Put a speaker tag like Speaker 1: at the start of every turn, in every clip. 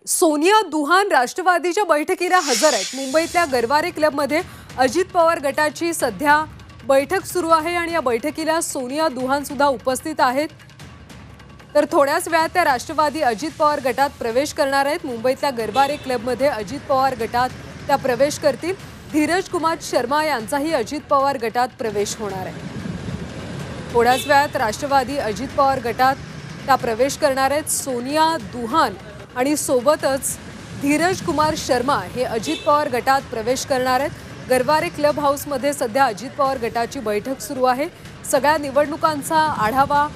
Speaker 1: सोनिया दुहान राष्ट्रवादीच्या बैठकीला हजर आहेत। मुंबईतल्या गरवारे क्लबमध्ये अजित पवार गटाची सध्या बैठक सुरू आहे आणि या बैठकीला सोनिया दुहान सुद्धा उपस्थित आहेत। तर थोड्याच वेळात त्या राष्ट्रवादी अजित पवार गटात प्रवेश करणार आहेत। मुंबईतल्या गरवारे क्लबमध्ये अजित पवार गटात त्या प्रवेश करतील। धीरज कुमार शर्मा यांचाही अजित पवार गटात प्रवेश होणार आहे। थोड्याच वेळात राष्ट्रवादी अजित पवार गटात त्या प्रवेश करणार आहेत। सोनिया दुहान आणि सोबतच धीरज कुमार शर्मा हे अजित पवार गटात प्रवेश करणार आहेत। गरवारे क्लब हाऊसमध्ये सध्या अजित पवार गटाची बैठक सुरू आहे। सगळ्या निवडणुकांचा आढावा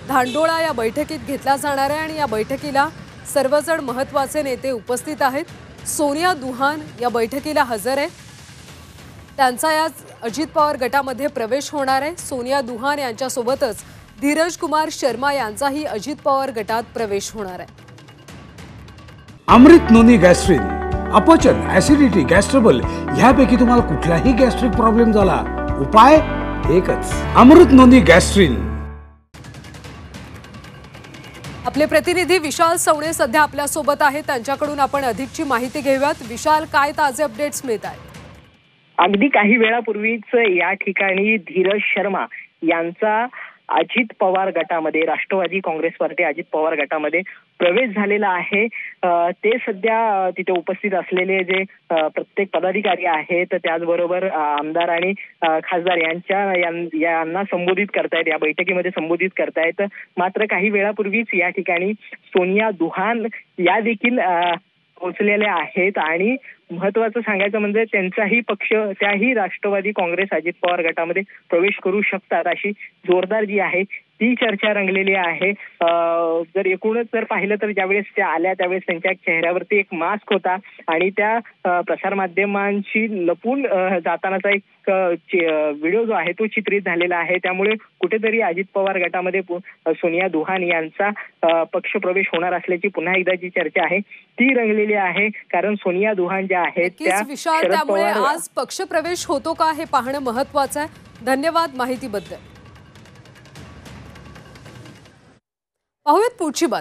Speaker 1: धांडोळा या बैठकीत घेतला जाणार आहे आणि या बैठकीला सर्वजण महत्त्वाचे नेते उपस्थित आहेत। सोनिया दुहान या बैठकीला हजर आहे। त्यांचा या अजित पवार गटामध्ये प्रवेश होणार आहे। सोनिया दुहान यांच्यासोबतच धीरज कुमार शर्मा यांचाही अजित पवार गटात प्रवेश होणार आहे।
Speaker 2: अमृत नोनी गॅस्ट्रिन अपचन ऍसिडिटी गॅस्ट्रबल ह्यापैकी तुम्हाला कुठलाही गॅस्ट्रिक प्रॉब्लेम झाला उपाय एकच अमृत नोनी गॅस्ट्रिन।
Speaker 1: आपले प्रतिनिधी विशाल सवणे सध्या आपल्या सोबत आहेत। त्यांच्याकडून आपण अधिकची माहिती घेऊयात। विशाल, काय ताजे अपडेट्स मिळत आहेत?
Speaker 3: अगदी काही वेळापूर्वीच या ठिकाणी धीरज शर्मा यांचा अजित पवार गटामध्ये राष्ट्रवादी काँग्रेस पार्टी अजित पवार गटामध्ये प्रवेश झालेला आहे। ते सध्या तिथे उपस्थित असलेले जे प्रत्येक पदाधिकारी आहेत त्याचबरोबर आमदार आणि खासदार यांना संबोधित करतायत, या बैठकीमध्ये संबोधित करतायत। मात्र काही वेळापूर्वीच या ठिकाणी सोनिया दुहान या देखील पोहोचलेल्या आहेत आणि महत्त्वाचं सांगायचं म्हणजे त्यांचाही पक्ष त्याही राष्ट्रवादी काँग्रेस अजित पवार गटामध्ये प्रवेश करू शकतात अशी जोरदार जी आहे ती चर्चा रंगलेली आहे। जर एकूणच जर पाहिलं तर ज्यावेळेस त्या आल्या त्यावेळेस त्यांच्या चेहऱ्यावरती एक मास्क होता आणि त्या प्रसार माध्यमांशी लपून जातानाचा एक व्हिडिओ जो आहे तो चित्रित झालेला आहे। त्यामुळे कुठेतरी अजित पवार गटामध्ये सोनिया दुहान यांचा पक्ष प्रवेश होणार असल्याची पुन्हा एकदा जी चर्चा आहे ती रंगलेली आहे। कारण सोनिया दुहान ज्या आहेत त्या
Speaker 1: विशाल, त्यामुळे आज पक्ष प्रवेश होतो का हे पाहणं महत्त्वाचं आहे। धन्यवाद माहितीबद्दल। पाहूयात पुढची बातमी।